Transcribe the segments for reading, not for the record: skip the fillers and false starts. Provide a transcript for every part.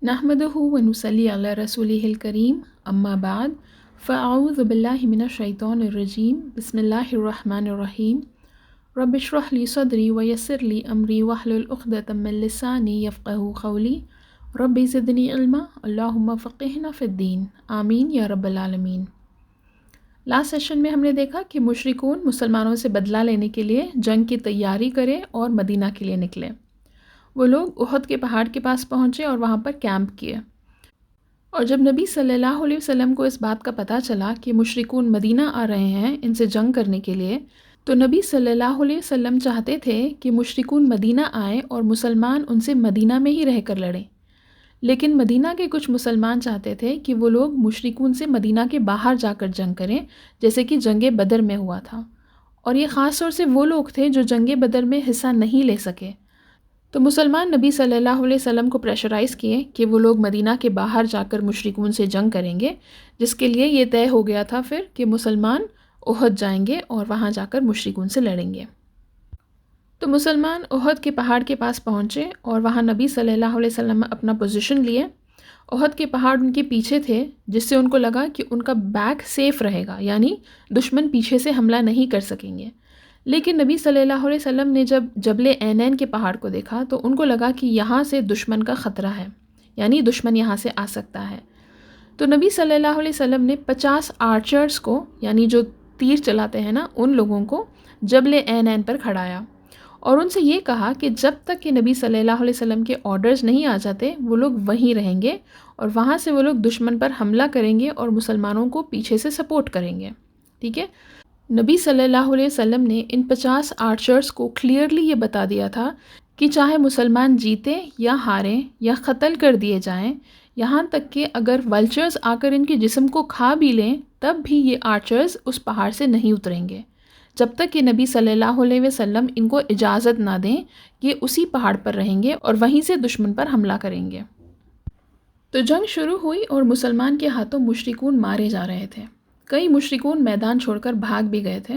نحمدہ ونصلی علی رسولہ الکریم اما بعد فاعوذ باللہ من الشیطان الرجیم بسم اللہ الرحمن الرحیم رب اشرح لی صدری ویسر لی امری واحلل عقدۃ من لسانی یفقہوا قولی رب زدنی علما اللہم فقہنا فی الدین آمین یا رب العالمین۔ لاسٹ سیشن میں ہم نے دیکھا کہ مشرکون مسلمانوں سے بدلہ لینے کے لیے جنگ کی تیاری کرے اور مدینہ کے لیے نکلے۔ وہ لوگ احد کے پہاڑ کے پاس پہنچے اور وہاں پر کیمپ کیے، اور جب نبی صلی اللہ علیہ وسلم کو اس بات کا پتہ چلا کہ مشرکون مدینہ آ رہے ہیں ان سے جنگ کرنے کے لیے، تو نبی صلی اللہ علیہ وسلم چاہتے تھے کہ مشرکون مدینہ آئیں اور مسلمان ان سے مدینہ میں ہی رہ کر لڑیں، لیکن مدینہ کے کچھ مسلمان چاہتے تھے کہ وہ لوگ مشرکون سے مدینہ کے باہر جا کر جنگ کریں، جیسے کہ جنگ بدر میں ہوا تھا، اور یہ خاص طور سے وہ لوگ تھے جو جنگ بدر میں حصہ نہیں لے سکے۔ تو مسلمان نبی صلی اللہ علیہ وسلم کو پریشرائز کیے کہ وہ لوگ مدینہ کے باہر جا کر مشرکون سے جنگ کریں گے، جس کے لیے یہ طے ہو گیا تھا پھر کہ مسلمان احد جائیں گے اور وہاں جا کر مشرکون سے لڑیں گے۔ تو مسلمان احد کے پہاڑ کے پاس پہنچے اور وہاں نبی صلی اللہ علیہ وسلم اپنا پوزیشن لیے۔ احد کے پہاڑ ان کے پیچھے تھے، جس سے ان کو لگا کہ ان کا بیک سیف رہے گا، یعنی دشمن پیچھے سے حملہ نہیں کر سکیں گے۔ لیکن نبی صلی اللہ علیہ وسلم نے جب جبل عینین کے پہاڑ کو دیکھا تو ان کو لگا کہ یہاں سے دشمن کا خطرہ ہے، یعنی دشمن یہاں سے آ سکتا ہے۔ تو نبی صلی اللہ علیہ وسلم نے 50 آرچرز کو، یعنی جو تیر چلاتے ہیں نا، ان لوگوں کو جبل عینین پر کھڑایا اور ان سے یہ کہا کہ جب تک کہ نبی صلی اللہ علیہ وسلم کے آرڈرز نہیں آ جاتے وہ لوگ وہیں رہیں گے، اور وہاں سے وہ لوگ دشمن پر حملہ کریں گے اور مسلمانوں کو پیچھے سے سپورٹ کریں گے، ٹھیک ہے۔ نبی صلی اللہ علیہ وسلم نے ان 50 آرچرز کو کلیئرلی یہ بتا دیا تھا کہ چاہے مسلمان جیتے یا ہاریں یا قتل کر دیے جائیں، یہاں تک کہ اگر ولچرز آ کر ان کے جسم کو کھا بھی لیں، تب بھی یہ آرچرز اس پہاڑ سے نہیں اتریں گے، جب تک کہ نبی صلی اللہ علیہ وسلم ان کو اجازت نہ دیں کہ اسی پہاڑ پر رہیں گے اور وہیں سے دشمن پر حملہ کریں گے۔ تو جنگ شروع ہوئی اور مسلمان کے ہاتھوں مشرکون مارے جا رہے تھے۔ کئی مشرکون میدان چھوڑ کر بھاگ بھی گئے تھے۔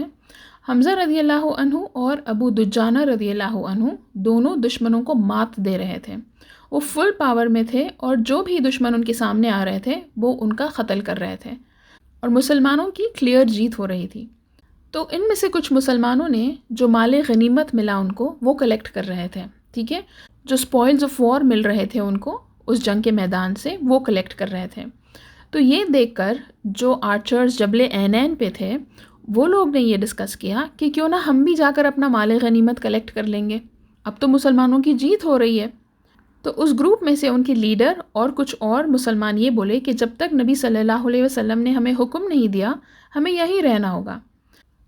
حمزہ رضی اللہ عنہ اور ابو دجانہ رضی اللہ عنہ دونوں دشمنوں کو مات دے رہے تھے۔ وہ فل پاور میں تھے اور جو بھی دشمن ان کے سامنے آ رہے تھے وہ ان کا قتل کر رہے تھے، اور مسلمانوں کی کلیئر جیت ہو رہی تھی۔ تو ان میں سے کچھ مسلمانوں نے جو مال غنیمت ملا ان کو وہ کلیکٹ کر رہے تھے، ٹھیک ہے، جو اسپوائلز آف وار مل رہے تھے ان کو اس جنگ کے میدان سے وہ کلیکٹ کر رہے تھے۔ تو یہ دیکھ کر جو آرچرز جبل عینین پہ تھے وہ لوگ نے یہ ڈسکس کیا کہ کیوں نہ ہم بھی جا کر اپنا مال غنیمت کلیکٹ کر لیں گے، اب تو مسلمانوں کی جیت ہو رہی ہے۔ تو اس گروپ میں سے ان کے لیڈر اور کچھ اور مسلمان یہ بولے کہ جب تک نبی صلی اللہ علیہ وسلم نے ہمیں حکم نہیں دیا ہمیں یہیں رہنا ہوگا۔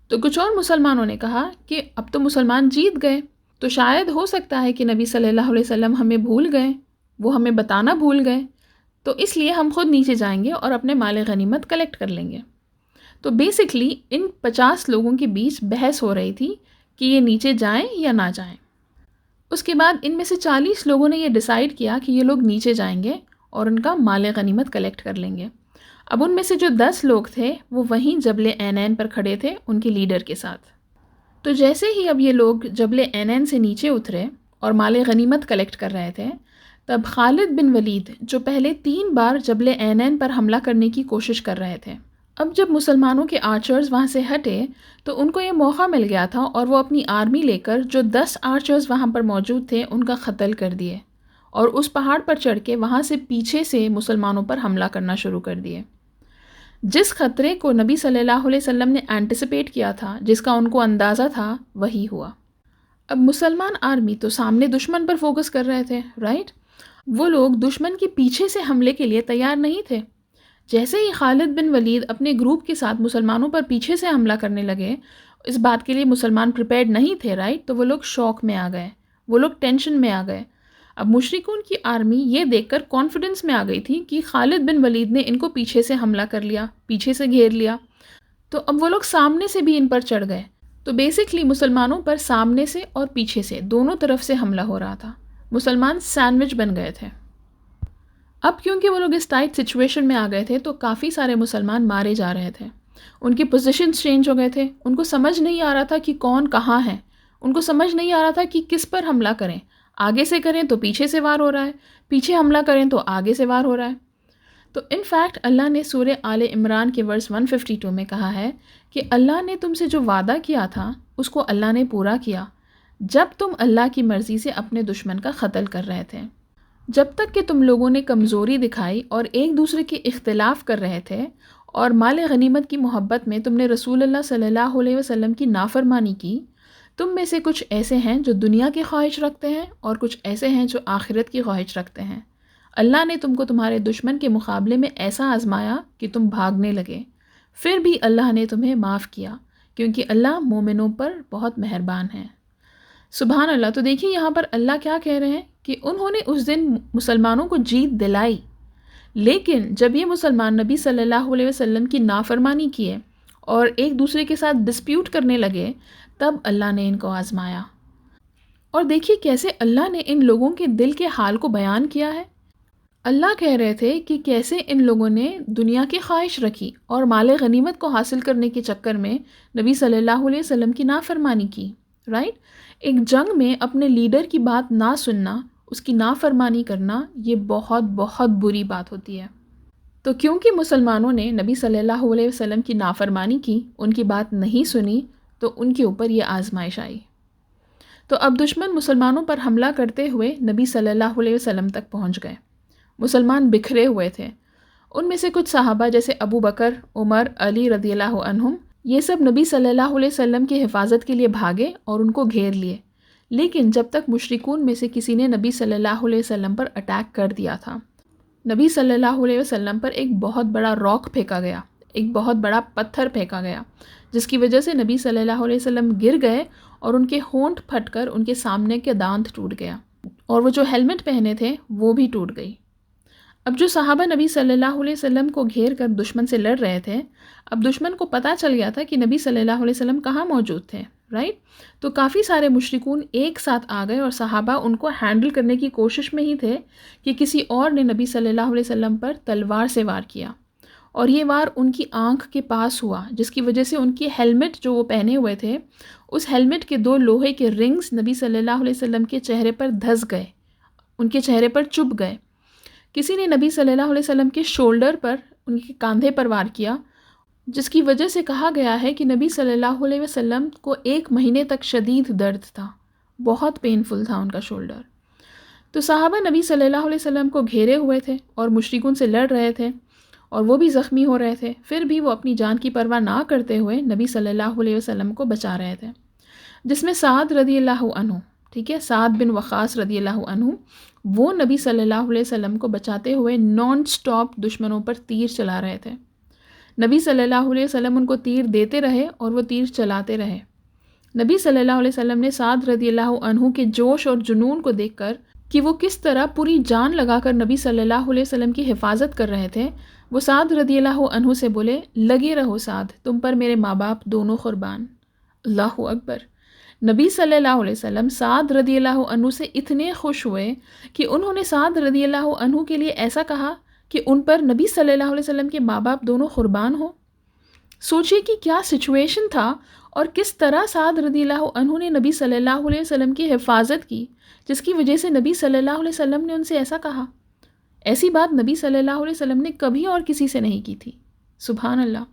تو کچھ اور مسلمانوں نے کہا کہ اب تو مسلمان جیت گئے، تو شاید ہو سکتا ہے کہ نبی صلی اللہ علیہ وسلم ہمیں بھول گئے، وہ ہمیں بتانا بھول گئے، تو اس لیے ہم خود نیچے جائیں گے اور اپنے مال غنیمت کلیکٹ کر لیں گے۔ تو بیسکلی ان 50 لوگوں کے بیچ بحث ہو رہی تھی کہ یہ نیچے جائیں یا نہ جائیں۔ اس کے بعد ان میں سے 40 لوگوں نے یہ ڈیسائیڈ کیا کہ یہ لوگ نیچے جائیں گے اور ان کا مال غنیمت کلیکٹ کر لیں گے۔ اب ان میں سے جو 10 لوگ تھے وہ وہیں جبل عینین پر کھڑے تھے ان کے لیڈر کے ساتھ۔ تو جیسے ہی اب یہ لوگ جبل عینین سے نیچے اترے اور مال غنیمت کلیکٹ کر رہے تھے، تب خالد بن ولید جو پہلے 3 بار جبل عینین پر حملہ کرنے کی کوشش کر رہے تھے، اب جب مسلمانوں کے آرچرز وہاں سے ہٹے تو ان کو یہ موقع مل گیا تھا اور وہ اپنی آرمی لے کر جو 10 آرچرز وہاں پر موجود تھے ان کا قتل کر دیے، اور اس پہاڑ پر چڑھ کے وہاں سے پیچھے سے مسلمانوں پر حملہ کرنا شروع کر دیے۔ جس خطرے کو نبی صلی اللہ علیہ وسلم نے اینٹیسپیٹ کیا تھا، جس کا ان کو اندازہ تھا، وہی ہوا۔ اب مسلمان آرمی تو سامنے دشمن پر فوکس کر رہے تھے، رائٹ؟ وہ لوگ دشمن کے پیچھے سے حملے کے لیے تیار نہیں تھے۔ جیسے ہی خالد بن ولید اپنے گروپ کے ساتھ مسلمانوں پر پیچھے سے حملہ کرنے لگے، اس بات کے لیے مسلمان پریپیئرڈ نہیں تھے، رائٹ؟ تو وہ لوگ شوق میں آ گئے، وہ لوگ ٹینشن میں آ گئے۔ اب مشرکون کی آرمی یہ دیکھ کر کانفیڈنس میں آ گئی تھی کہ خالد بن ولید نے ان کو پیچھے سے حملہ کر لیا، پیچھے سے گھیر لیا، تو اب وہ لوگ سامنے سے بھی ان پر چڑھ گئے۔ تو بیسکلی مسلمانوں پر سامنے سے اور پیچھے سے دونوں طرف سے حملہ ہو رہا تھا۔ مسلمان سینڈوچ بن گئے تھے۔ اب کیونکہ وہ لوگ اس ٹائٹ سچویشن میں آ گئے تھے تو کافی سارے مسلمان مارے جا رہے تھے، ان کی پوزیشنز چینج ہو گئے تھے، ان کو سمجھ نہیں آ رہا تھا کہ کون کہاں ہے، ان کو سمجھ نہیں آ رہا تھا کہ کس پر حملہ کریں۔ آگے سے کریں تو پیچھے سے وار ہو رہا ہے، پیچھے حملہ کریں تو آگے سے وار ہو رہا ہے۔ تو ان فیکٹ اللہ نے سورہ آل عمران کے ورس 152 میں کہا ہے کہ اللہ نے تم سے جو وعدہ کیا تھا اس کو اللہ نے پورا کیا جب تم اللہ کی مرضی سے اپنے دشمن کا قتل کر رہے تھے۔ جب تک کہ تم لوگوں نے کمزوری دکھائی اور ایک دوسرے کے اختلاف کر رہے تھے اور مال غنیمت کی محبت میں تم نے رسول اللہ صلی اللہ علیہ وسلم کی نافرمانی کی، تم میں سے کچھ ایسے ہیں جو دنیا کی خواہش رکھتے ہیں اور کچھ ایسے ہیں جو آخرت کی خواہش رکھتے ہیں۔ اللہ نے تم کو تمہارے دشمن کے مقابلے میں ایسا آزمایا کہ تم بھاگنے لگے، پھر بھی اللہ نے تمہیں معاف کیا کیونکہ اللہ مومنوں پر بہت مہربان ہے۔ سبحان اللہ۔ تو دیکھیے یہاں پر اللہ کیا کہہ رہے ہیں کہ انہوں نے اس دن مسلمانوں کو جیت دلائی، لیکن جب یہ مسلمان نبی صلی اللہ علیہ وسلم کی نافرمانی کیے اور ایک دوسرے کے ساتھ ڈسپیوٹ کرنے لگے تب اللہ نے ان کو آزمایا۔ اور دیکھیے کیسے اللہ نے ان لوگوں کے دل کے حال کو بیان کیا ہے۔ اللہ کہہ رہے تھے کہ کیسے ان لوگوں نے دنیا کی خواہش رکھی اور مال غنیمت کو حاصل کرنے کے چکر میں نبی صلی اللہ علیہ وسلم کی نافرمانی کی، رائٹ؟ ایک جنگ میں اپنے لیڈر کی بات نہ سننا، اس کی نافرمانی کرنا، یہ بہت بہت بری بات ہوتی ہے۔ تو کیونکہ مسلمانوں نے نبی صلی اللہ علیہ وسلم کی نافرمانی کی، ان کی بات نہیں سنی، تو ان کے اوپر یہ آزمائش آئی۔ تو اب دشمن مسلمانوں پر حملہ کرتے ہوئے نبی صلی اللہ علیہ وسلم تک پہنچ گئے۔ مسلمان بکھرے ہوئے تھے، ان میں سے کچھ صحابہ جیسے ابو بکر، عمر، علی رضی اللہ عنہم، یہ سب نبی صلی اللہ علیہ وسلم کی حفاظت کے لیے بھاگے اور ان کو گھیر لیے، لیکن جب تک مشرکون میں سے کسی نے نبی صلی اللہ علیہ وسلم پر اٹیک کر دیا تھا، نبی صلی اللہ علیہ وسلم پر ایک بہت بڑا راک پھینکا گیا، ایک بہت بڑا پتھر پھینکا گیا، جس کی وجہ سے نبی صلی اللہ علیہ وسلم گر گئے اور ان کے ہونٹ پھٹ کر ان کے سامنے کے دانت ٹوٹ گیا، اور وہ جو ہیلمٹ پہنے تھے وہ بھی ٹوٹ گئی۔ اب جو صحابہ نبی صلی اللہ علیہ وسلم کو گھیر کر دشمن سے لڑ رہے تھے، اب دشمن کو پتہ چل گیا تھا کہ نبی صلی اللہ علیہ وسلم کہاں موجود تھے، رائٹ؟ تو کافی سارے مشرکون ایک ساتھ آ گئے اور صحابہ ان کو ہینڈل کرنے کی کوشش میں ہی تھے کہ کسی اور نے نبی صلی اللہ علیہ وسلم پر تلوار سے وار کیا، اور یہ وار ان کی آنکھ کے پاس ہوا، جس کی وجہ سے ان کی ہیلمٹ جو وہ پہنے ہوئے تھے، اس ہیلمٹ کے 2 لوہے کے رنگز نبی صلی اللہ علیہ وسلم کے چہرے پر دھس گئے، ان کے چہرے پر چبھ گئے۔ کسی نے نبی صلی اللہ علیہ وسلم کے شولڈر پر، ان کے کاندھے پر وار کیا، جس کی وجہ سے کہا گیا ہے کہ نبی صلی اللہ علیہ وسلم کو 1 مہینے تک شدید درد تھا، بہت پینفل تھا ان کا شولڈر۔ تو صحابہ نبی صلی اللہ علیہ وسلم کو گھیرے ہوئے تھے اور مشرکون سے لڑ رہے تھے اور وہ بھی زخمی ہو رہے تھے، پھر بھی وہ اپنی جان کی پرواہ نہ کرتے ہوئے نبی صلی اللہ علیہ وسلم کو بچا رہے تھے، جس میں سعد رضی اللہ عنہ، ٹھیک ہے، سعد بن وقاص رضی اللہ عنہ، وہ نبی صلی اللہ علیہ وسلم کو بچاتے ہوئے نان سٹاپ دشمنوں پر تیر چلا رہے تھے۔ نبی صلی اللہ علیہ وسلم ان کو تیر دیتے رہے اور وہ تیر چلاتے رہے۔ نبی صلی اللہ علیہ وسلم نے سعد رضی اللہ عنہ کے جوش اور جنون کو دیکھ کر کہ وہ کس طرح پوری جان لگا کر نبی صلی اللہ علیہ وسلم کی حفاظت کر رہے تھے، وہ سعد رضی اللہ عنہ سے بولے، لگے رہو سعد، تم پر میرے ماں باپ دونوں قربان۔ اللہ اکبر۔ نبی صلی اللہ علیہ وسلم سعد رضی اللہ عنہ سے اتنے خوش ہوئے کہ انہوں نے سعد رضی اللہ عنہ کے لیے ایسا کہا کہ ان پر نبی صلی اللہ علیہ وسلم کے ماں باپ دونوں قربان ہوں۔ سوچئے کہ کیا سچویشن تھا اور کس طرح سعد رضی اللہ عنہ نے نبی صلی اللہ علیہ وسلم کی حفاظت کی، جس کی وجہ سے نبی صلی اللہ علیہ وسلم نے ان سے ایسا کہا۔ ایسی بات نبی صلی اللہ علیہ وسلم نے کبھی اور کسی سے نہیں کی تھی، سبحان اللہ۔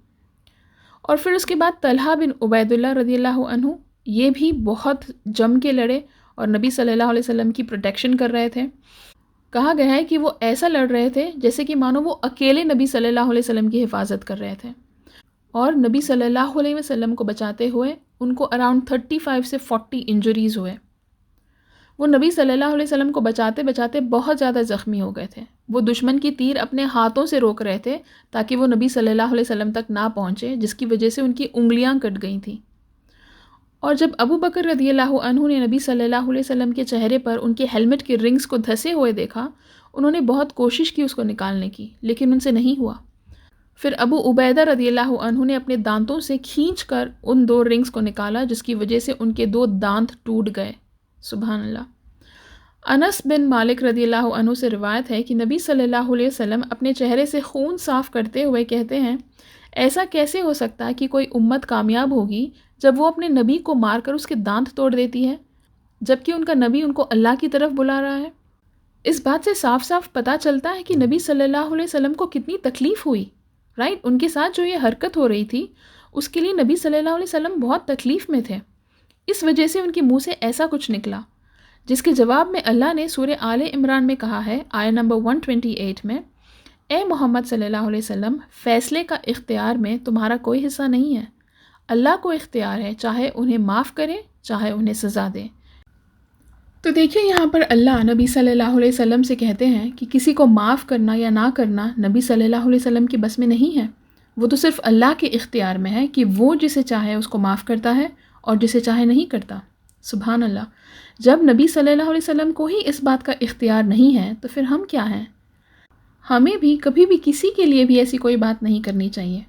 اور پھر اس کے بعد طلحہ بن عبید اللہ رضی اللہ عنہ، یہ بھی بہت جم کے لڑے اور نبی صلی اللہ علیہ وسلم کی پروٹیکشن کر رہے تھے۔ کہا گیا ہے کہ وہ ایسا لڑ رہے تھے جیسے کہ مانو وہ اکیلے نبی صلی اللہ علیہ وسلم کی حفاظت کر رہے تھے، اور نبی صلی اللہ علیہ وسلم کو بچاتے ہوئے ان کو اراؤنڈ 35 سے 40 انجریز ہوئے۔ وہ نبی صلی اللہ علیہ وسلم کو بچاتے بچاتے بہت زیادہ زخمی ہو گئے تھے۔ وہ دشمن کی تیر اپنے ہاتھوں سے روک رہے تھے تاکہ وہ نبی صلی اللہ علیہ وسلم تک نہ پہنچے، جس کی وجہ سے ان کی انگلیاں کٹ گئی تھیں۔ اور جب ابو بکر رضی اللہ عنہ نے نبی صلی اللہ علیہ وسلم کے چہرے پر ان کے ہیلمٹ کے رنگز کو دھسے ہوئے دیکھا، انہوں نے بہت کوشش کی اس کو نکالنے کی، لیکن ان سے نہیں ہوا۔ پھر ابو عبیدہ رضی اللہ عنہ نے اپنے دانتوں سے کھینچ کر ان 2 رنگز کو نکالا، جس کی وجہ سے ان کے 2 دانت ٹوٹ گئے، سبحان اللہ۔ انس بن مالک رضی اللہ عنہ سے روایت ہے کہ نبی صلی اللہ علیہ وسلم اپنے چہرے سے خون صاف کرتے ہوئے کہتے ہیں، ایسا کیسے ہو سکتا ہے کہ کوئی امت کامیاب ہوگی جب وہ اپنے نبی کو مار کر اس کے دانت توڑ دیتی ہے؟ جبکہ ان کا نبی ان کو اللہ کی طرف بلا رہا ہے؟ اس بات سے صاف صاف پتہ چلتا ہے کہ نبی صلی اللہ علیہ وسلم کو کتنی تکلیف ہوئی، رائٹ؟ ان کے ساتھ جو یہ حرکت ہو رہی تھی اس کے لیے نبی صلی اللہ علیہ وسلم بہت تکلیف میں تھے، اس وجہ سے ان کے منہ سے ایسا کچھ نکلا، جس کے جواب میں اللہ نے سورہ آل عمران میں کہا ہے، آیہ نمبر 128 میں، اے محمد صلی اللہ علیہ وسلم، فیصلے کا اختیار میں تمہارا کوئی حصہ نہیں ہے، اللہ کو اختیار ہے، چاہے انہیں معاف کرے چاہے انہیں سزا دے۔ تو دیکھیے یہاں پر اللہ نبی صلی اللہ علیہ وسلم سے کہتے ہیں کہ کسی کو معاف کرنا یا نہ کرنا نبی صلی اللہ علیہ وسلم کی بس میں نہیں ہے، وہ تو صرف اللہ کے اختیار میں ہے کہ وہ جسے چاہے اس کو معاف کرتا ہے اور جسے چاہے نہیں کرتا۔ سبحان اللہ، جب نبی صلی اللہ علیہ وسلم کو ہی اس بات کا اختیار نہیں ہے تو پھر ہم کیا ہیں؟ ہمیں بھی کبھی بھی کسی کے لیے بھی ایسی کوئی بات نہیں کرنی چاہیے،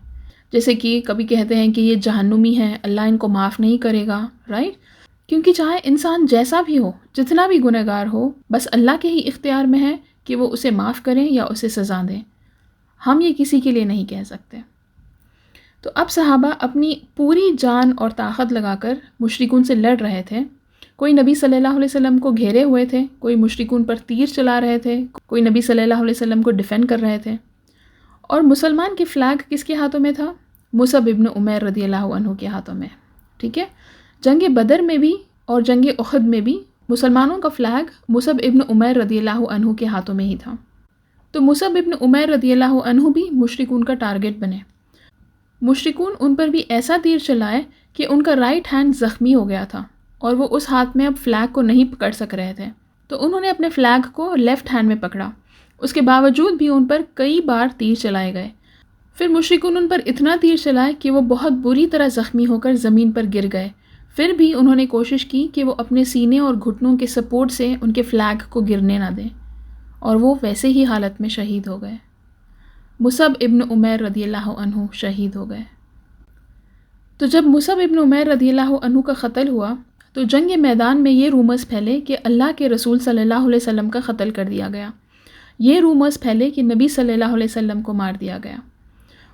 جیسے کہ کبھی کہتے ہیں کہ یہ جہنمی ہے، اللہ ان کو معاف نہیں کرے گا، رائٹ؟ کیونکہ چاہے انسان جیسا بھی ہو، جتنا بھی گنہگار ہو، بس اللہ کے ہی اختیار میں ہے کہ وہ اسے معاف کریں یا اسے سزا دیں، ہم یہ کسی کے لیے نہیں کہہ سکتے۔ تو اب صحابہ اپنی پوری جان اور طاقت لگا کر مشرکون سے لڑ رہے تھے، کوئی نبی صلی اللہ علیہ وسلم کو گھیرے ہوئے تھے، کوئی مشرکون پر تیر چلا رہے تھے، کوئی نبی صلی اللہ علیہ وسلم کو ڈیفینڈ کر رہے تھے۔ اور مسلمان کے فلیگ کس کے ہاتھوں میں تھا؟ مصعب ابن عمیر رضی اللہ عنہ کے ہاتھوں میں، ٹھیک ہے؟ جنگ بدر میں بھی اور جنگ احد میں بھی مسلمانوں کا فلیگ مصعب ابن عمیر رضی اللہ عنہ کے ہاتھوں میں ہی تھا۔ تو مصعب ابن عمیر رضی اللہ عنہ بھی مشرکون کا ٹارگٹ بنے، مشرکون ان پر بھی ایسا تیر چلائے کہ ان کا رائٹ ہینڈ زخمی ہو گیا تھا اور وہ اس ہاتھ میں اب فلیگ کو نہیں پکڑ سک رہے تھے، تو انہوں نے اپنے فلیگ کو لیفٹ ہینڈ میں پکڑا، اس کے باوجود بھی ان پر کئی بار تیر چلائے گئے۔ پھر مشرکون ان پر اتنا تیر چلائے کہ وہ بہت بری طرح زخمی ہو کر زمین پر گر گئے، پھر بھی انہوں نے کوشش کی کہ وہ اپنے سینے اور گھٹنوں کے سپورٹ سے ان کے فلیگ کو گرنے نہ دیں، اور وہ ویسے ہی حالت میں شہید ہو گئے۔ مصعب ابن عمیر رضی اللہ عنہ شہید ہو گئے۔ تو جب مصعب ابن عمیر رضی اللہ عنہ کا قتل ہوا تو جنگ میدان میں یہ رومرز پھیلے کہ اللہ کے رسول صلی اللہ علیہ وسلم کا قتل کر دیا گیا، یہ رومرز پھیلے کہ نبی صلی اللہ علیہ وسلم کو مار دیا گیا۔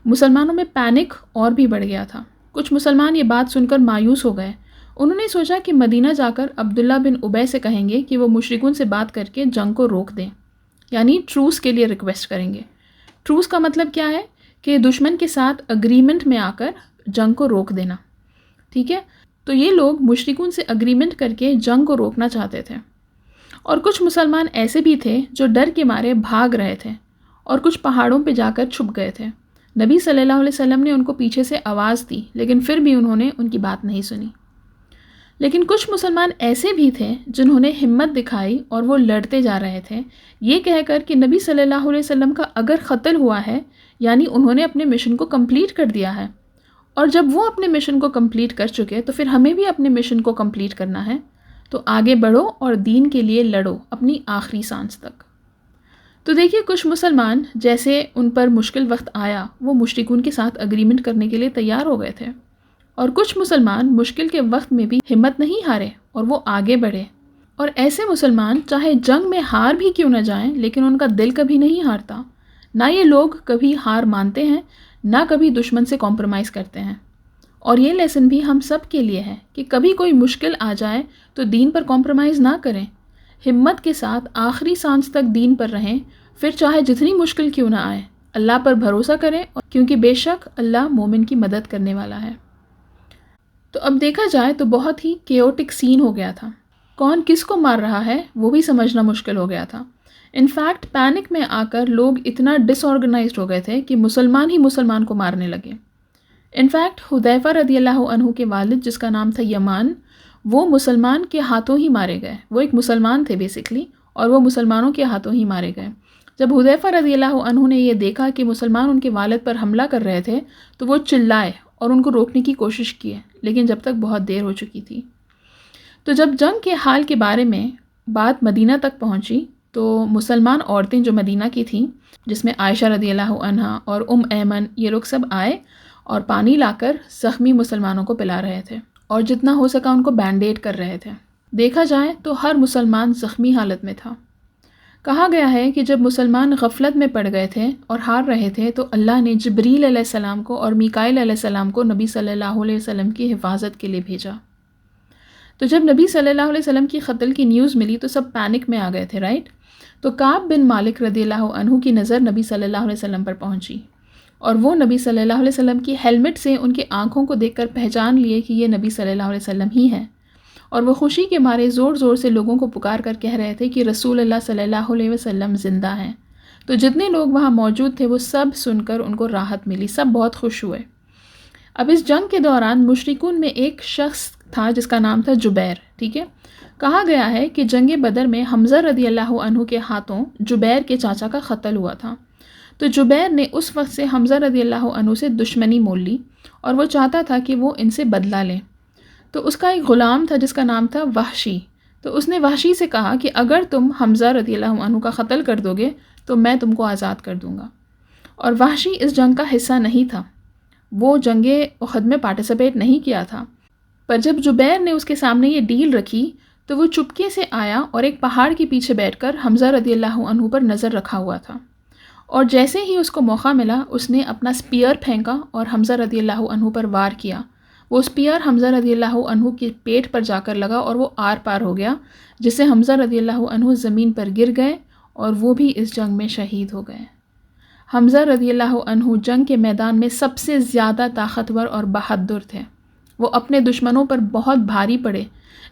مسلمانوں میں پینک اور بھی بڑھ گیا تھا، کچھ مسلمان یہ بات سن کر مایوس ہو گئے، انہوں نے سوچا کہ مدینہ جا کر عبداللہ بن ابی سے کہیں گے کہ وہ مشرکون سے بات کر کے جنگ کو روک دیں، یعنی ٹروس کے لیے ریکویسٹ کریں گے۔ ٹروس کا مطلب کیا ہے؟ کہ دشمن کے ساتھ اگریمنٹ میں آ کر جنگ کو روک دینا، ٹھیک ہے؟ تو یہ لوگ مشرکون سے اگریمنٹ کر کے جنگ کو روکنا چاہتے تھے، اور کچھ مسلمان ایسے بھی تھے جو ڈر کے مارے بھاگ رہے تھے اور کچھ پہاڑوں پہ جا کر چھپ گئے تھے۔ نبی صلی اللہ علیہ وسلم نے ان کو پیچھے سے آواز دی لیکن پھر بھی انہوں نے ان کی بات نہیں سنی۔ لیکن کچھ مسلمان ایسے بھی تھے جنہوں نے ہمت دکھائی اور وہ لڑتے جا رہے تھے، یہ کہہ کر کہ نبی صلی اللہ علیہ وسلم کا اگر قتل ہوا ہے یعنی انہوں نے اپنے مشن کو کمپلیٹ کر دیا ہے، اور جب وہ اپنے مشن کو کمپلیٹ کر چکے تو پھر ہمیں بھی اپنے مشن کو کمپلیٹ کرنا ہے، تو آگے بڑھو اور دین کے لیے لڑو اپنی آخری سانس تک۔ تو دیکھیے کچھ مسلمان جیسے ان پر مشکل وقت آیا وہ مشرکون کے ساتھ اگریمنٹ کرنے کے لیے تیار ہو گئے تھے، اور کچھ مسلمان مشکل کے وقت میں بھی ہمت نہیں ہارے اور وہ آگے بڑھے، اور ایسے مسلمان چاہے جنگ میں ہار بھی کیوں نہ جائیں لیکن ان کا دل کبھی نہیں ہارتا، نہ یہ لوگ کبھی ہار مانتے ہیں نہ کبھی دشمن سے کمپرومائز کرتے ہیں۔ اور یہ لیسن بھی ہم سب کے لیے ہے کہ کبھی کوئی مشکل آ جائے تو دین پر کمپرومائز نہ کریں، ہمت کے ساتھ آخری سانس تک دین پر رہیں، پھر چاہے جتنی مشکل کیوں نہ آئے اللہ پر بھروسہ کریں، کیونکہ بے شک اللہ مومن کی مدد کرنے والا ہے۔ تو اب دیکھا جائے تو بہت ہی کیوٹک سین ہو گیا تھا، کون کس کو مار رہا ہے وہ بھی سمجھنا مشکل ہو گیا تھا۔ انفیکٹ پینک میں آ کر لوگ اتنا ڈس آرگنائزڈ ہو گئے تھے کہ مسلمان ہی مسلمان کو مارنے لگے۔ انفیکٹ حذیفہ رضی اللہ عنہ کے والد جس کا نام تھا یمان، وہ مسلمان کے ہاتھوں ہی مارے گئے، وہ ایک مسلمان تھے بیسکلی، اور وہ مسلمانوں کے ہاتھوں ہی مارے گئے۔ جب حذیفہ رضی اللہ عنہ نے یہ دیکھا کہ مسلمان ان کے والد پر حملہ کر رہے تھے تو وہ چلائے اور ان کو روکنے کی کوشش کی، لیکن جب تک بہت دیر ہو چکی تھی۔ تو جب جنگ کے حال کے بارے میں بات مدینہ تک پہنچی تو مسلمان عورتیں جو مدینہ کی تھیں، جس میں عائشہ رضی اللہ عنہا اور ایمن، یہ لوگ سب آئے اور پانی لا کر زخمی مسلمانوں کو پلا رہے تھے اور جتنا ہو سکا ان کو بینڈیڈ کر رہے تھے۔ دیکھا جائے تو ہر مسلمان زخمی حالت میں تھا۔ کہا گیا ہے کہ جب مسلمان غفلت میں پڑ گئے تھے اور ہار رہے تھے تو اللہ نے جبریل علیہ السلام کو اور میکائیل علیہ السلام کو نبی صلی اللہ علیہ وسلم کی حفاظت کے لیے بھیجا۔ تو جب نبی صلی اللہ علیہ وسلم کی قتل کی نیوز ملی تو سب پینک میں آ گئے تھے، رائٹ؟ تو کعب بن مالک رضی اللہ عنہ کی نظر نبی صلی اللہ علیہ وسلم پر پہنچی، اور وہ نبی صلی اللہ علیہ وسلم کی ہیلمٹ سے ان کی آنکھوں کو دیکھ کر پہچان لیے کہ یہ نبی صلی اللہ علیہ وسلم ہی ہیں، اور وہ خوشی کے مارے زور زور سے لوگوں کو پکار کر کہہ رہے تھے کہ رسول اللہ صلی اللہ علیہ وسلم زندہ ہیں۔ تو جتنے لوگ وہاں موجود تھے وہ سب سن کر ان کو راحت ملی، سب بہت خوش ہوئے۔ اب اس جنگ کے دوران مشرکون میں ایک شخص تھا جس کا نام تھا جبیر، ٹھیک ہے؟ کہا گیا ہے کہ جنگ بدر میں حمزہ رضی اللہ عنہ کے ہاتھوں جبیر کے چاچا کا قتل ہوا تھا۔ تو جبیر نے اس وقت سے حمزہ رضی اللہ عنہ سے دشمنی مول لی، اور وہ چاہتا تھا کہ وہ ان سے بدلہ لے۔ تو اس کا ایک غلام تھا جس کا نام تھا وحشی، تو اس نے وحشی سے کہا کہ اگر تم حمزہ رضی اللہ عنہ کا قتل کر دو گے تو میں تم کو آزاد کر دوں گا۔ اور وحشی اس جنگ کا حصہ نہیں تھا، وہ جنگ احد میں پارٹیسپیٹ نہیں کیا تھا، پر جب جبیر نے اس کے سامنے یہ ڈیل رکھی تو وہ چپکے سے آیا اور ایک پہاڑ کے پیچھے بیٹھ کر حمزہ رضی اللہ عنہ پر نظر رکھا ہوا تھا، اور جیسے ہی اس کو موقع ملا اس نے اپنا سپیئر پھینکا اور حمزہ رضی اللہ عنہ پر وار کیا۔ وہ سپیئر حمزہ رضی اللہ عنہ کے پیٹ پر جا کر لگا اور وہ آر پار ہو گیا، جس سے حمزہ رضی اللہ عنہ زمین پر گر گئے اور وہ بھی اس جنگ میں شہید ہو گئے۔ حمزہ رضی اللہ عنہ جنگ کے میدان میں سب سے زیادہ طاقتور اور بہادر تھے، وہ اپنے دشمنوں پر بہت بھاری پڑے،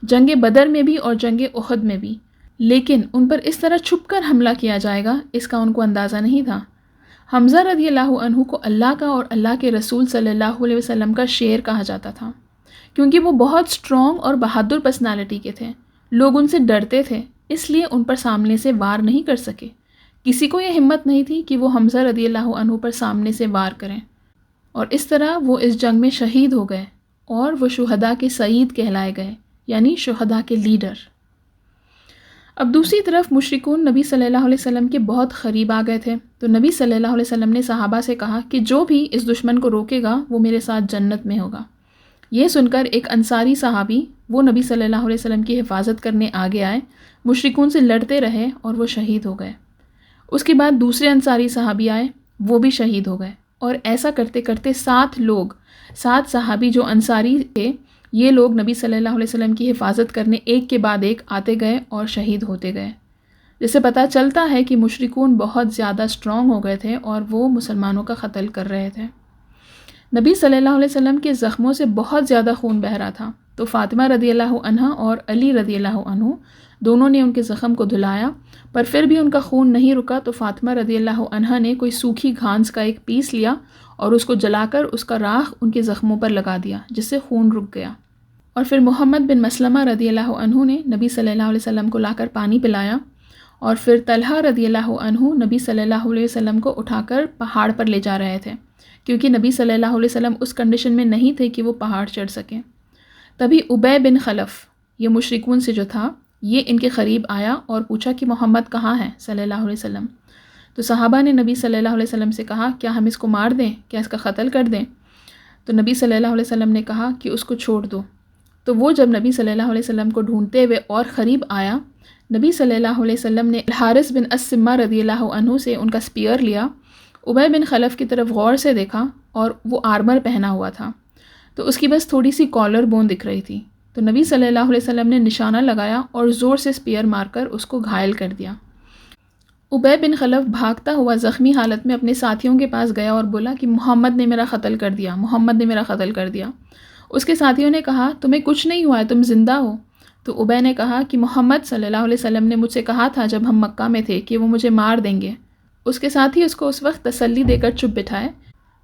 جنگ بدر میں بھی اور جنگ احد میں بھی، لیکن ان پر اس طرح چھپ کر حملہ کیا جائے گا اس کا ان کو اندازہ نہیں تھا۔ حمزہ رضی اللہ عنہ کو اللہ کا اور اللہ کے رسول صلی اللہ علیہ وسلم کا شیر کہا جاتا تھا، کیونکہ وہ بہت سٹرونگ اور بہادر پرسنالٹی کے تھے، لوگ ان سے ڈرتے تھے، اس لیے ان پر سامنے سے وار نہیں کر سکے، کسی کو یہ ہمت نہیں تھی کہ وہ حمزہ رضی اللہ عنہ پر سامنے سے وار کریں، اور اس طرح وہ اس جنگ میں شہید ہو گئے اور وہ شہداء کے سعید کہلائے گئے، یعنی شہداء کے لیڈر۔ اب دوسری طرف مشرکون نبی صلی اللہ علیہ وسلم کے بہت قریب آ گئے تھے، تو نبی صلی اللہ علیہ وسلم نے صحابہ سے کہا کہ جو بھی اس دشمن کو روکے گا وہ میرے ساتھ جنت میں ہوگا۔ یہ سن کر ایک انصاری صحابی وہ نبی صلی اللہ علیہ وسلم کی حفاظت کرنے آگے آئے، مشرکون سے لڑتے رہے اور وہ شہید ہو گئے۔ اس کے بعد دوسرے انصاری صحابی آئے، وہ بھی شہید ہو گئے، اور ایسا کرتے کرتے 7 صحابی جو انصاری تھے، یہ لوگ نبی صلی اللہ علیہ وسلم کی حفاظت کرنے ایک کے بعد ایک آتے گئے اور شہید ہوتے گئے، جس سے پتہ چلتا ہے کہ مشرکون بہت زیادہ سٹرونگ ہو گئے تھے اور وہ مسلمانوں کا قتل کر رہے تھے۔ نبی صلی اللہ علیہ وسلم کے زخموں سے بہت زیادہ خون بہہ رہا تھا، تو فاطمہ رضی اللہ عنہا اور علی رضی اللہ عنہ دونوں نے ان کے زخم کو دھلایا، پر پھر بھی ان کا خون نہیں رکا، تو فاطمہ رضی اللہ عنہا نے کوئی سوکھی گھاس کا ایک پیس لیا اور اس کو جلا کر اس کا راکھ ان کے زخموں پر لگا دیا، جس سے خون رک گیا۔ اور پھر محمد بن مسلمہ رضی اللہ عنہ نے نبی صلی اللہ علیہ وسلم کو لا کر پانی پلایا، اور پھر طلحہ رضی اللہ عنہ نبی صلی اللہ علیہ وسلم کو اٹھا کر پہاڑ پر لے جا رہے تھے، کیونکہ نبی صلی اللہ علیہ وسلم اس کنڈیشن میں نہیں تھے کہ وہ پہاڑ چڑھ سکیں۔ تبھی ابی بن خلف، یہ مشرکون سے جو تھا، یہ ان کے قریب آیا اور پوچھا کہ محمد کہاں ہے صلی اللہ علیہ وسلم۔ تو صحابہ نے نبی صلی اللہ علیہ وسلم سے کہا کیا ہم اس کو مار دیں، کیا اس کا قتل کر دیں؟ تو نبی صلی اللہ علیہ وسلم نے کہا کہ اس کو چھوڑ دو۔ تو وہ جب نبی صلی اللہ علیہ وسلم کو ڈھونڈتے ہوئے اور قریب آیا، نبی صلی اللہ علیہ وسلم نے الحارث بن السمہ رضی اللہ عنہ سے ان کا سپیئر لیا، ابی بن خلف کی طرف غور سے دیکھا اور وہ آرمر پہنا ہوا تھا، تو اس کی بس تھوڑی سی کالر بون دکھ رہی تھی، تو نبی صلی اللہ علیہ وسلم نے نشانہ لگایا اور زور سے سپیئر مار کر اس کو گھائل کر دیا۔ ابی بن خلف بھاگتا ہوا زخمی حالت میں اپنے ساتھیوں کے پاس گیا اور بولا کہ محمد نے میرا قتل کر دیا، محمد نے میرا قتل کر دیا۔ اس کے ساتھیوں نے کہا تمہیں کچھ نہیں ہوا ہے، تم زندہ ہو۔ تو ابی نے کہا کہ محمد صلی اللہ علیہ وسلم نے مجھ سے کہا تھا جب ہم مکہ میں تھے کہ وہ مجھے مار دیں گے۔ اس کے ساتھی اس کو اس وقت تسلی دے کر چپ بٹھائے،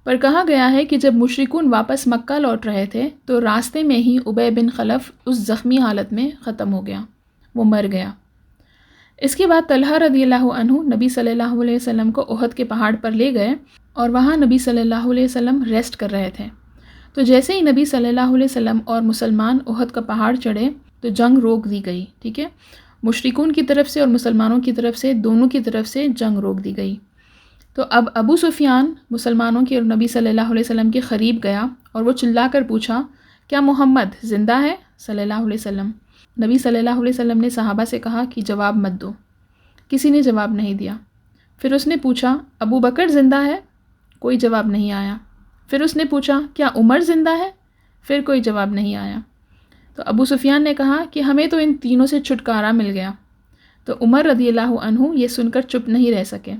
پر کہا گیا ہے کہ جب مشرکون واپس مکہ لوٹ رہے تھے تو راستے میں ہی ابی بن خلف اس زخمی حالت میں ختم ہو گیا، وہ مر گیا۔ اس کے بعد طلحہ رضی اللہ عنہ نبی صلی اللہ علیہ وسلم کو احد کے پہاڑ پر لے گئے، اور وہاں نبی صلی اللہ علیہ وسلم ریسٹ کر رہے تھے۔ تو جیسے ہی نبی صلی اللہ علیہ وسلم اور مسلمان احد کا پہاڑ چڑھے تو جنگ روک دی گئی، ٹھیک ہے، مشرکون کی طرف سے اور مسلمانوں کی طرف سے، دونوں کی طرف سے جنگ روک دی گئی۔ تو اب ابو سفیان مسلمانوں کے اور نبی صلی اللہ علیہ وسلم کے قریب گیا اور وہ چلا کر پوچھا کیا محمد زندہ ہے صلی اللہ علیہ وسلم؟ نبی صلی اللہ علیہ وسلم نے صحابہ سے کہا کہ جواب مت دو، کسی نے جواب نہیں دیا۔ پھر اس نے پوچھا ابو بکر زندہ ہے؟ کوئی جواب نہیں آیا۔ پھر اس نے پوچھا کیا عمر زندہ ہے؟ پھر کوئی جواب نہیں آیا۔ تو تو ابو سفیان نے کہا کہ ہمیں تو ان تینوں سے چھٹکارا مل گیا۔ تو عمر رضی اللہ عنہ یہ سن کر چپ نہیں رہ سکے۔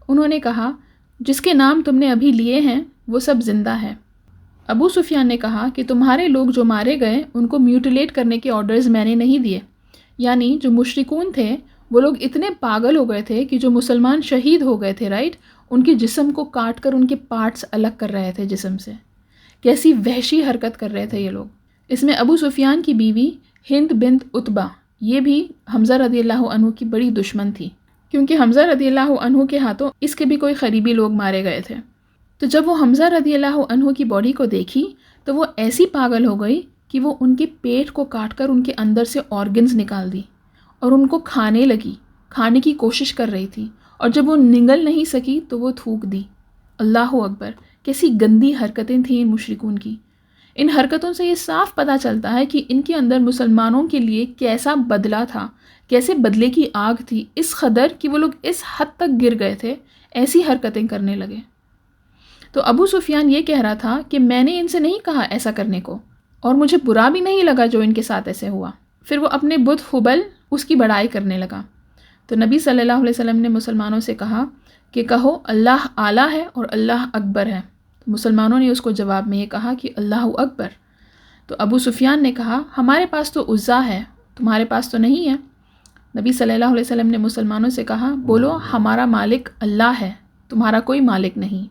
انہوں نے کہا جس کے نام تم نے ابھی لیے ہیں وہ سب زندہ ہے۔ ابو سفیان نے کہا کہ تمہارے لوگ جو مارے گئے ان کو میوٹیلیٹ کرنے کے آرڈرز میں نے نہیں دیے، یعنی جو مشرکون تھے وہ لوگ اتنے پاگل ہو گئے تھے کہ جو مسلمان شہید ہو گئے تھے ان کے جسم کو کاٹ کر ان کے پارٹس الگ کر رہے تھے جسم سے۔ کیسی وحشی حرکت کر رہے تھے یہ لوگ۔ اس میں ابو سفیان کی بیوی ہند بنت عتبہ یہ بھی حمزہ رضی اللہ عنہ کی بڑی دشمن تھی، کیونکہ حمزہ رضی اللہ عنہ کے ہاتھوں اس کے بھی کوئی قریبی لوگ مارے گئے تھے۔ تو جب وہ حمزہ رضی اللہ عنہ کی باڈی کو دیکھی تو وہ ایسی پاگل ہو گئی کہ وہ ان کے پیٹ کو کاٹ کر ان کے اندر سے آرگنز نکال دی اور ان کو کھانے لگی، کھانے کی کوشش کر رہی تھی، اور جب وہ نگل نہیں سکی تو وہ تھوک دی۔ اللہ اکبر، کیسی گندی حرکتیں تھیں ان مشرکون کی۔ ان حرکتوں سے یہ صاف پتہ چلتا ہے کہ ان کے اندر مسلمانوں کے لیے کیسا بدلہ تھا، کیسے بدلے کی آگ تھی، اس قدر کہ وہ لوگ اس حد تک گر گئے تھے، ایسی حرکتیں کرنے لگے۔ تو ابو سفیان یہ کہہ رہا تھا کہ میں نے ان سے نہیں کہا ایسا کرنے کو، اور مجھے برا بھی نہیں لگا جو ان کے ساتھ ایسے ہوا۔ پھر وہ اپنے بت حبل اس کی بڑائی کرنے لگا۔ تو نبی صلی اللہ علیہ وسلم نے مسلمانوں سے کہا کہ کہو اللہ اعلیٰ ہے اور اللہ اکبر ہے۔ مسلمانوں نے اس کو جواب میں یہ کہا کہ اللہ اکبر۔ تو ابو سفیان نے کہا ہمارے پاس تو عزا ہے، تمہارے پاس تو نہیں ہے۔ نبی صلی اللہ علیہ وسلم نے مسلمانوں سے کہا بولو ہمارا مالک اللہ ہے، تمہارا کوئی مالک نہیں۔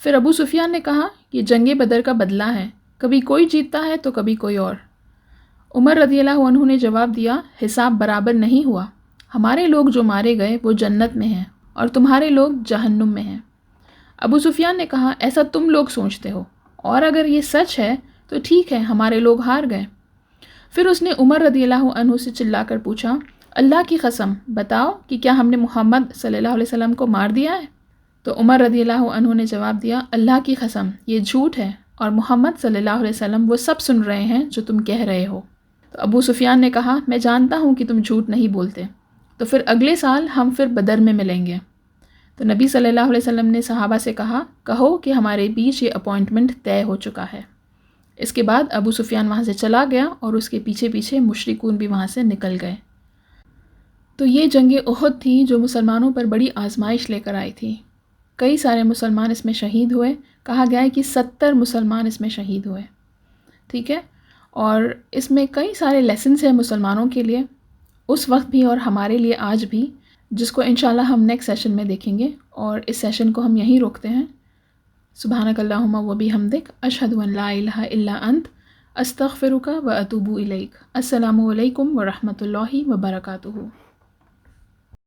پھر ابو سفیان نے کہا یہ جنگ بدر کا بدلہ ہے، کبھی کوئی جیتتا ہے تو کبھی کوئی اور۔ عمر رضی اللہ عنہ نے جواب دیا حساب برابر نہیں ہوا، ہمارے لوگ جو مارے گئے وہ جنت میں ہیں اور تمہارے لوگ جہنم میں ہیں۔ ابو سفیان نے کہا ایسا تم لوگ سوچتے ہو، اور اگر یہ سچ ہے تو ٹھیک ہے، ہمارے لوگ ہار گئے۔ پھر اس نے عمر رضی اللہ عنہ سے چلا کر پوچھا اللہ کی قسم بتاؤ کہ کیا ہم نے محمد صلی اللہ علیہ وسلم کو مار دیا ہے؟ تو عمر رضی اللہ عنہ نے جواب دیا اللہ کی قسم یہ جھوٹ ہے، اور محمد صلی اللہ علیہ وسلم وہ سب سن رہے ہیں جو تم کہہ رہے ہو۔ تو ابو سفیان نے کہا میں جانتا ہوں کہ تم جھوٹ نہیں بولتے، تو پھر اگلے سال ہم پھر بدر میں ملیں گے۔ تو نبی صلی اللہ علیہ وسلم نے صحابہ سے کہا کہو کہ ہمارے بیچ یہ اپوائنٹمنٹ طے ہو چکا ہے۔ اس کے بعد ابو سفیان وہاں سے چلا گیا اور اس کے پیچھے پیچھے مشرکون بھی وہاں سے نکل گئے۔ تو یہ جنگ احد تھی جو مسلمانوں پر بڑی آزمائش لے کر آئی تھی۔ کئی سارے مسلمان اس میں شہید ہوئے، کہا گیا ہے کہ 70 مسلمان اس میں شہید ہوئے، ٹھیک ہے۔ اور اس میں کئی سارے لیسنز ہیں مسلمانوں کے لیے، اس وقت بھی اور ہمارے لیے آج بھی، جس کو انشاءاللہ ہم نیکسٹ سیشن میں دیکھیں گے، اور اس سیشن کو ہم یہیں روکتے ہیں۔ سبحانک اللہم و بحمدک، اشہد ان لا الہ الا انت، استغفرک و اتوب الیک۔ السلام علیکم ورحمۃ اللہ وبرکاتہ۔